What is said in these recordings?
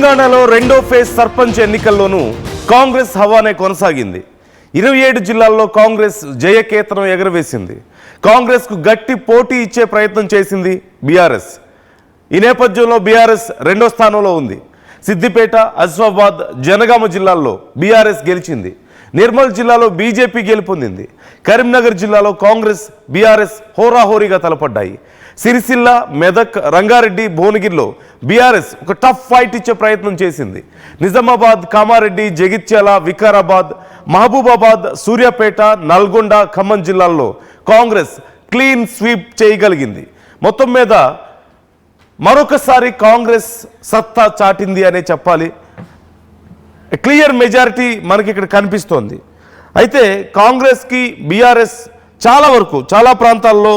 తెలంగాణలో రెండో ఫేజ్ సర్పంచ్ ఎన్నికల్లోనూ కాంగ్రెస్ హవానే కొనసాగింది. 27 జిల్లాల్లో కాంగ్రెస్ జయకేతనం ఎగరవేసింది. కాంగ్రెస్కు గట్టి పోటీ ఇచ్చే ప్రయత్నం చేసింది బీఆర్ఎస్. ఈ నేపథ్యంలో బీఆర్ఎస్ రెండో స్థానంలో ఉంది. సిద్దిపేట, ఆసిఫాబాద్, జనగామ జిల్లాల్లో బీఆర్ఎస్ గెలిచింది. నిర్మల్ జిల్లాలో బీజేపీ గెలుపొందింది. కరీంనగర్ జిల్లాలో కాంగ్రెస్, బీఆర్ఎస్ హోరాహోరీగా తలపడ్డాయి. సిరిసిల్ల, మెదక్, రంగారెడ్డి, భువనగిరిలో బీఆర్ఎస్ ఒక టఫ్ ఫైట్ ఇచ్చే ప్రయత్నం చేసింది. నిజామాబాద్, కామారెడ్డి, జగిత్యాల, వికారాబాద్, మహబూబాబాద్, సూర్యాపేట, నల్గొండ, ఖమ్మం జిల్లాల్లో కాంగ్రెస్ క్లీన్ స్వీప్ చేయగలిగింది. మొత్తం మీద మరొకసారి కాంగ్రెస్ సత్తా చాటింది అనే చెప్పాలి. క్లియర్ మెజారిటీ మనకి ఇక్కడ కనిపిస్తోంది. అయితే కాంగ్రెస్కి బీఆర్ఎస్ చాలా ప్రాంతాల్లో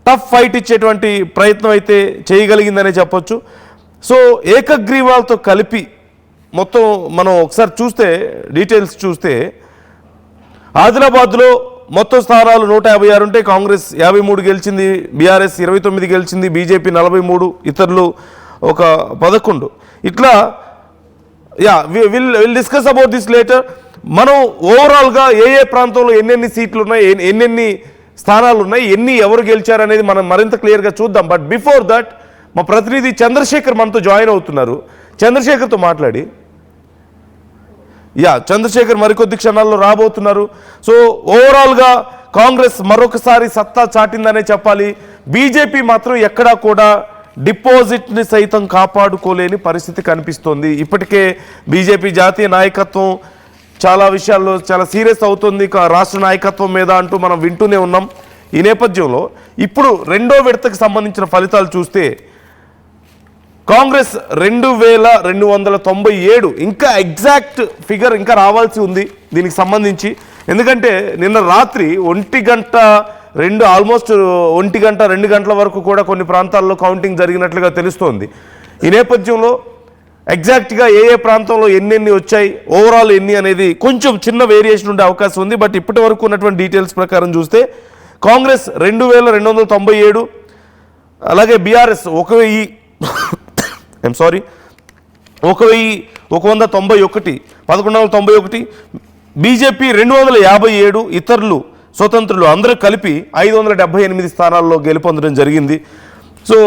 టఫ్ ఫైట్ ఇచ్చేటువంటి ప్రయత్నం అయితే చేయగలిగిందనే చెప్పొచ్చు. సో ఏకగ్రీవాలతో కలిపి మొత్తం మనం ఒకసారి చూస్తే, డీటెయిల్స్ చూస్తే, ఆదిలాబాద్లో మొత్తం స్థానాలు 156 ఉంటే కాంగ్రెస్ 53 గెలిచింది, బీఆర్ఎస్ 29 గెలిచింది, బీజేపీ 43, ఇతరులు ఒక 11. ఇట్లా will discuss about this later. మనం ఓవరాల్గా ఏ ప్రాంతంలో ఎన్నెన్ని సీట్లు ఉన్నాయి, ఎన్నెన్ని స్థానాలు ఉన్నాయి, ఎవరు గెలిచారనేది మనం మరింత క్లియర్గా చూద్దాం. బట్ బిఫోర్ దట్ మా ప్రతినిధి చంద్రశేఖర్ మనతో జాయిన్ అవుతున్నారు. చంద్రశేఖర్తో మాట్లాడి చంద్రశేఖర్ మరికొద్ది క్షణాల్లో రాబోతున్నారు. సో ఓవరాల్గా కాంగ్రెస్ మరొకసారి సత్తా చాటిందనే చెప్పాలి. బీజేపీ మాత్రం ఎక్కడా కూడా డిపాజిట్ని సైతం కాపాడుకోలేని పరిస్థితి కనిపిస్తోంది. ఇప్పటికే బీజేపీ జాతీయ నాయకత్వం చాలా విషయాల్లో చాలా సీరియస్ అవుతుంది రాష్ట్ర నాయకత్వం మీద అంటూ మనం వింటూనే ఉన్నాం. ఈ నేపథ్యంలో ఇప్పుడు రెండో విడతకు సంబంధించిన ఫలితాలు చూస్తే కాంగ్రెస్ 2297, ఇంకా ఎగ్జాక్ట్ ఫిగర్ ఇంకా రావాల్సి ఉంది దీనికి సంబంధించి. ఎందుకంటే నిన్న రాత్రి 1 గంట 2 గంటల వరకు కూడా కొన్ని ప్రాంతాల్లో కౌంటింగ్ జరిగినట్లుగా తెలుస్తోంది. ఈ నేపథ్యంలో ఎగ్జాక్ట్గా ఏ ప్రాంతంలో ఎన్ని వచ్చాయి, ఓవరాల్ ఎన్ని అనేది కొంచెం చిన్న వేరియేషన్ ఉండే అవకాశం ఉంది. బట్ ఇప్పటి వరకు ఉన్నటువంటి డీటెయిల్స్ ప్రకారం చూస్తే కాంగ్రెస్ 2297, అలాగే బీఆర్ఎస్ 1191, బీజేపీ 257, ఇతరులు స్వతంత్రులు అందరూ కలిపి 578 స్థానాల్లో గెలుపొందడం జరిగింది. సో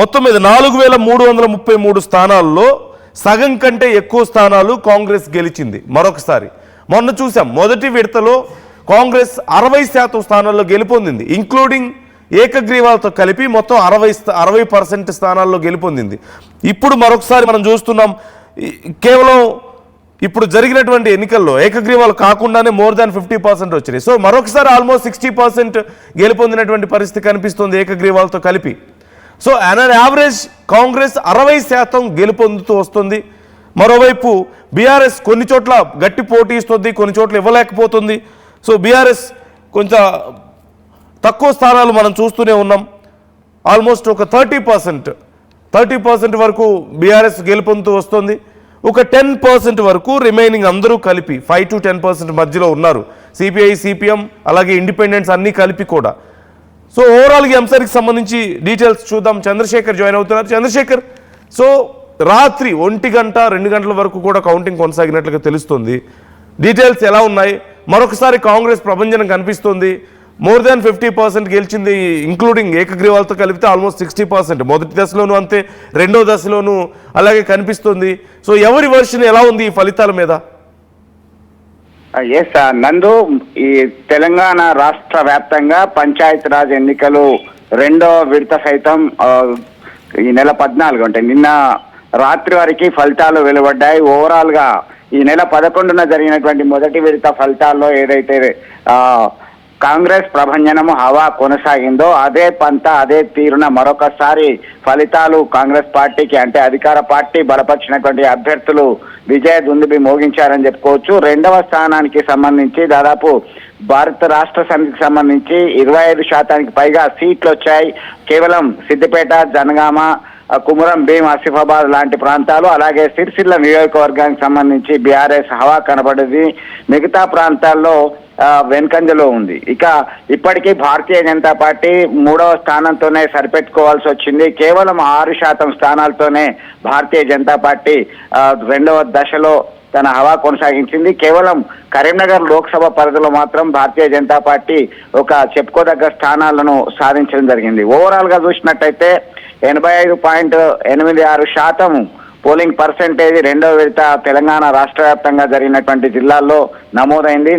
మొత్తం మీద 4333 స్థానాల్లో సగం కంటే ఎక్కువ స్థానాలు కాంగ్రెస్ గెలిచింది. మరొకసారి మొన్న చూసాం, మొదటి విడతలో కాంగ్రెస్ 60% స్థానాల్లో గెలుపొందింది, ఇంక్లూడింగ్ ఏకగ్రీవాలతో కలిపి మొత్తం 60% స్థానాల్లో గెలుపొందింది. ఇప్పుడు మరొకసారి మనం చూస్తున్నాం, కేవలం ఇప్పుడు జరిగినటువంటి ఎన్నికల్లో ఏకగ్రీవాలు కాకుండానే మోర్ దాన్ 50% వచ్చినాయి. సో మరొకసారి ఆల్మోస్ట్ 60% గెలుపొందినటువంటి పరిస్థితి కనిపిస్తుంది ఏకగ్రీవాలతో కలిపి. సో ఆన్ యావరేజ్ కాంగ్రెస్ 60% గెలుపొందుతూ వస్తుంది. మరోవైపు బీఆర్ఎస్ కొన్ని చోట్ల గట్టి పోటీ ఇస్తుంది, కొన్ని చోట్ల ఇవ్వలేకపోతుంది. సో బీఆర్ఎస్ కొంచెం తక్కువ స్థానాలు మనం చూస్తూనే ఉన్నాం. ఆల్మోస్ట్ ఒక 30% వరకు బీఆర్ఎస్ గెలుపొందుతూ వస్తుంది. ఒక 10% వరకు రిమైనింగ్ అందరూ కలిపి 5 to 10% మధ్యలో ఉన్నారు. సిపిఐ, సిపిఎం, అలాగే ఇండిపెండెంట్స్ అన్నీ కలిపి కూడా. సో ఓవరాల్గా ఈ అంశానికి సంబంధించి డీటెయిల్స్ చూద్దాం. చంద్రశేఖర్ జాయిన్ అవుతున్నారు. చంద్రశేఖర్, సో రాత్రి 1 గంట 2 గంటల వరకు కూడా కౌంటింగ్ కొనసాగినట్లుగా తెలుస్తుంది. డీటెయిల్స్ ఎలా ఉన్నాయి? మరొకసారి కాంగ్రెస్ ప్రభంజనం కనిపిస్తుంది. మోర్ దాన్ 50% గెలిచింది, ఇంక్లూడింగ్ ఏకగ్రీవాలతో కలిపితే ఆల్మోస్ట్ 60%. మొదటి దశలోనూ అంతే, రెండో దశలోనూ అలాగే కనిపిస్తుంది. సో ఎవరి వర్షన్ ఎలా ఉంది ఈ ఫలితాల మీద? ఎస్ నందు, ఈ తెలంగాణ రాష్ట్ర వ్యాప్తంగా పంచాయతీరాజ్ ఎన్నికలు రెండో విడత సైతం ఈ నెల 14 అంటే నిన్న రాత్రి వరకు ఫలితాలు వెలువడ్డాయి. ఓవరాల్ గా ఈ నెల 11న జరిగినటువంటి మొదటి విడత ఫలితాల్లో ఏదైతే కాంగ్రెస్ ప్రభంజనము హవా కొనసాగిందో అదే పంత అదే తీరున మరొకసారి ఫలితాలు కాంగ్రెస్ పార్టీకి, అంటే అధికార పార్టీ బలపరిచినటువంటి అభ్యర్థులు విజయ దుందుబి మోగించారని చెప్పుకోవచ్చు. రెండవ స్థానానికి సంబంధించి దాదాపు భారత రాష్ట్ర సమితికి సంబంధించి 25% పైగా సీట్లు వచ్చాయి. కేవలం సిద్దిపేట, జనగామ, కుమురం భీం, ఆసిఫాబాద్ లాంటి ప్రాంతాలు, అలాగే సిరిసిల్ల నియోజకవర్గానికి సంబంధించి బీఆర్ఎస్ హవా కనబడింది. మిగతా ప్రాంతాల్లో వెనుకంజలో ఉంది. ఇక ఇప్పటికీ భారతీయ జనతా పార్టీ 3వ స్థానంతోనే సరిపెట్టుకోవాల్సి వచ్చింది. కేవలం 6% స్థానాలతోనే భారతీయ జనతా పార్టీ 2వ దశలో తన హవా కొనసాగించింది. కేవలం కరీంనగర్ లోక్సభ పరిధిలో మాత్రం భారతీయ జనతా పార్టీ ఒక చెప్పుకోదగ్గ స్థానాలను సాధించడం జరిగింది. ఓవరాల్ గా చూసినట్టయితే 85.86% పోలింగ్ పర్సెంటేజ్ 2వ విడత తెలంగాణ రాష్ట్ర వ్యాప్తంగా జరిగినటువంటి జిల్లాల్లో నమోదైంది.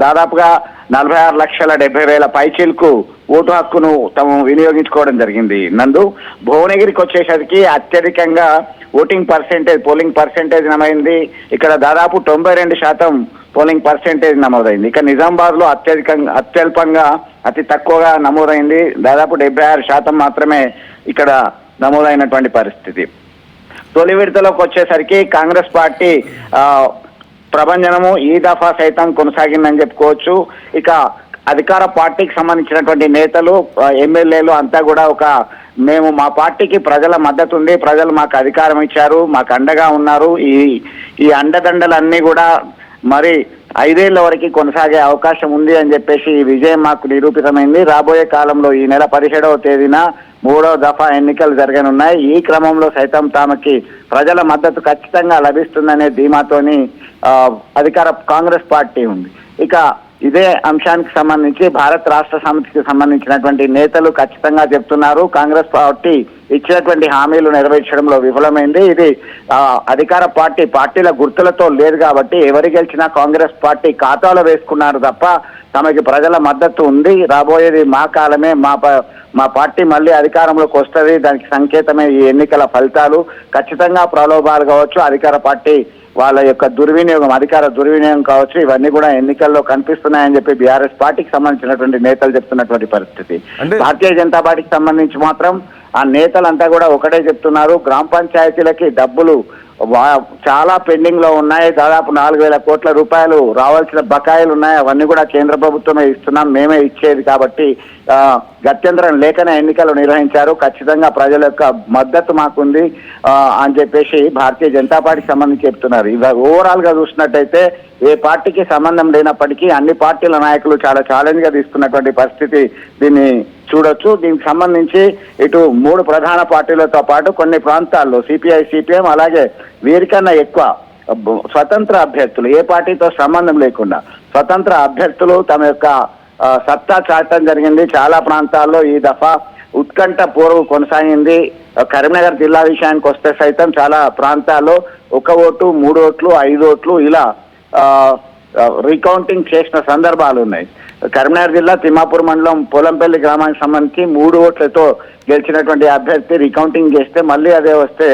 దాదాపుగా 46,70,000 పైచీలకు ఓటు హక్కును తాము వినియోగించుకోవడం జరిగింది. నందు భువనగిరికి వచ్చేసరికి అత్యధికంగా పోలింగ్ పర్సెంటేజ్ నమోదైంది. ఇక్కడ దాదాపు 92% పోలింగ్ పర్సెంటేజ్ నమోదైంది. ఇక నిజామాబాద్ లో అత్యల్పంగా అతి తక్కువగా నమోదైంది. దాదాపు 76% మాత్రమే ఇక్కడ నమోదైనటువంటి పరిస్థితి. తొలి విడతలోకి వచ్చేసరికి కాంగ్రెస్ పార్టీ ప్రభంజనము ఈ దఫా సైతం కొనసాగిందని చెప్పుకోవచ్చు. ఇక అధికార పార్టీకి సంబంధించినటువంటి నేతలు, ఎమ్మెల్యేలు అంతా కూడా మేము మా పార్టీకి ప్రజల మద్దతు ఉంది, ప్రజలు మాకు అధికారం ఇచ్చారు, మాకు అండగా ఉన్నారు, ఈ అండదండలన్నీ కూడా మరి 5 ఏళ్ల వరకు కొనసాగే అవకాశం ఉంది అని చెప్పేసి ఈ విజయం మాకు నిరూపితమైంది. రాబోయే కాలంలో ఈ నెల 17వ తేదీన 3వ దఫా ఎన్నికలు జరగనున్నాయి. ఈ క్రమంలో సైతం తమకి ప్రజల మద్దతు ఖచ్చితంగా లభిస్తుందనే ధీమాతోని అధికార కాంగ్రెస్ పార్టీ ఉంది. ఇక ఇదే అంశానికి సంబంధించి భారత రాష్ట్ర సమితికి సంబంధించినటువంటి నేతలు ఖచ్చితంగా చెప్తున్నారు, కాంగ్రెస్ పార్టీ ఇచ్చినటువంటి హామీలు నెరవేర్చడంలో విఫలమైంది. ఇది అధికార పార్టీల గుర్తులతో లేదు కాబట్టి ఎవరు గెలిచినా కాంగ్రెస్ పార్టీ ఖాతాలో వేసుకున్నారు తప్ప తమకి ప్రజల మద్దతు ఉంది, రాబోయేది మా కాలమే, మా పార్టీ మళ్ళీ అధికారంలోకి వస్తుంది, దానికి సంకేతమే ఈ ఎన్నికల ఫలితాలు. ఖచ్చితంగా ప్రలోభాలు కావచ్చు, అధికార పార్టీ వాళ్ళ యొక్క అధికార దుర్వినియోగం కావచ్చు, ఇవన్నీ కూడా ఎన్నికల్లో కనిపిస్తున్నాయని చెప్పి బీఆర్ఎస్ పార్టీకి సంబంధించినటువంటి నేతలు చెప్తున్నటువంటి పరిస్థితి. భారతీయ జనతా పార్టీకి సంబంధించి మాత్రం ఆ నేతలంతా కూడా ఒకటే చెప్తున్నారు, గ్రామ పంచాయతీలకి డబ్బులు చాలా పెండింగ్ లో ఉన్నాయి. దాదాపు 4,000 కోట్ల రూపాయలు రావాల్సిన బకాయిలు ఉన్నాయి. అవన్నీ కూడా కేంద్ర ప్రభుత్వమే ఇస్తున్నాం, మేమే ఇచ్చేది కాబట్టి గత్యంతరం లేకనే ఎన్నికలు నిర్వహించారు, ఖచ్చితంగా ప్రజల యొక్క మద్దతు మాకుంది అని చెప్పేసి భారతీయ జనతా పార్టీకి సంబంధించి చెప్తున్నారు. ఓవరాల్ గా చూసినట్టయితే ఏ పార్టీకి సంబంధం లేనప్పటికీ అన్ని పార్టీల నాయకులు చాలా ఛాలెంజ్ గా తీసుకున్నటువంటి పరిస్థితి దీన్ని చూడొచ్చు. దీనికి సంబంధించి ఇటు 3 ప్రధాన పార్టీలతో పాటు కొన్ని ప్రాంతాల్లో సిపిఐ, సిపిఎం అలాగే వీరికన్నా ఎక్కువ స్వతంత్ర అభ్యర్థులు, ఏ పార్టీతో సంబంధం లేకుండా స్వతంత్ర అభ్యర్థులు తమ యొక్క సత్తా చాటడం జరిగింది. చాలా ప్రాంతాల్లో ఈ దఫా ఉత్కంఠ పూర్వం కొనసాగింది. కరీంనగర్ జిల్లా విషయానికి వస్తే సైతం చాలా ప్రాంతాల్లో 1 ఓటు, 3 ఓట్లు, 5 ఓట్లు ఇలా రీకౌంటింగ్ చేసిన సందర్భాలు ఉన్నాయి. కరీంనగర్ జిల్లా తిమ్మాపూర్ మండలం పొలంపల్లి గ్రామానికి సంబంధించి 3 ఓట్లతో గెలిచినటువంటి అభ్యర్థి రీకౌంటింగ్ చేస్తే మళ్ళీ అదే వస్తే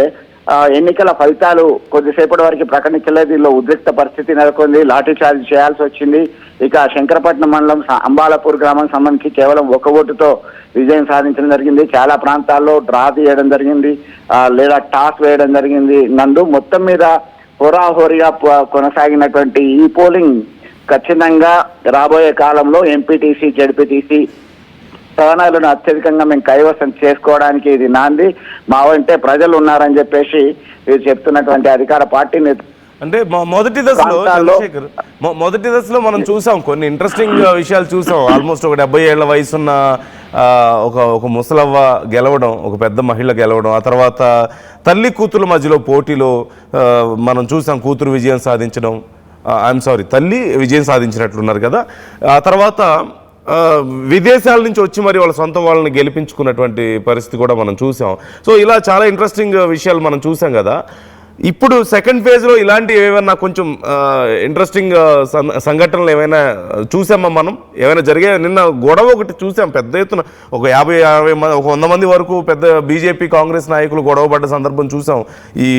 ఎన్నికల ఫలితాలు కొద్దిసేపటి వరకు ప్రకటించలేదు. దీనిలో ఉద్రిక్త పరిస్థితి నెలకొంది, లాఠీ చార్జ్ చేయాల్సి వచ్చింది. ఇక శంకరపట్నం మండలం అంబాలపూర్ గ్రామానికి సంబంధించి కేవలం 1 ఓటుతో విజయం సాధించడం జరిగింది. చాలా ప్రాంతాల్లో డ్రా తీయడం జరిగింది, లేదా టాస్ వేయడం జరిగింది. నందు మొత్తం మీద హోరాహోరీగా కొనసాగినటువంటి ఈ పోలింగ్ ఖచ్చితంగా రాబోయే కాలంలో ఎంపీటీసీ, జడ్పీటీసీ స్థానాలను అత్యధికంగా మేము కైవసం చేసుకోవడానికి ఇది నాంది. మా అంటే ప్రజలు ఉన్నారని చెప్పేసి వీరు చెప్తున్నటువంటి అధికార పార్టీ అంటే మొదటి దశలో మనం చూసాం కొన్ని ఇంట్రెస్టింగ్ విషయాలు చూసాం. ఆల్మోస్ట్ ఒక 70 ఏళ్ల వయసున్న ఒక ముసలవ్వ గెలవడం, ఒక పెద్ద మహిళ గెలవడం, ఆ తర్వాత తల్లి కూతురు మధ్యలో పోటీలో మనం చూసాం కూతురు విజయం సాధించడం, తల్లి విజయం సాధించినట్లున్నారు కదా. ఆ తర్వాత విదేశాల నుంచి వచ్చి మరి వాళ్ళ సొంత వాళ్ళని గెలిపించుకున్నటువంటి పరిస్థితి కూడా మనం చూసాం. సో ఇలా చాలా ఇంట్రెస్టింగ్ విషయాలు మనం చూసాం కదా. ఇప్పుడు సెకండ్ ఫేజ్లో ఇలాంటి ఏమైనా కొంచెం ఇంట్రెస్టింగ్ సంఘటనలు ఏమైనా చూసామా మనం? ఏమైనా జరిగాయి? నిన్న గొడవ ఒకటి చూసాం పెద్ద ఎత్తున, ఒక 50-60 మంది, ఒక 100 మంది వరకు పెద్ద బీజేపీ కాంగ్రెస్ నాయకులు గొడవ పడ్డ సందర్భం చూసాం ఈ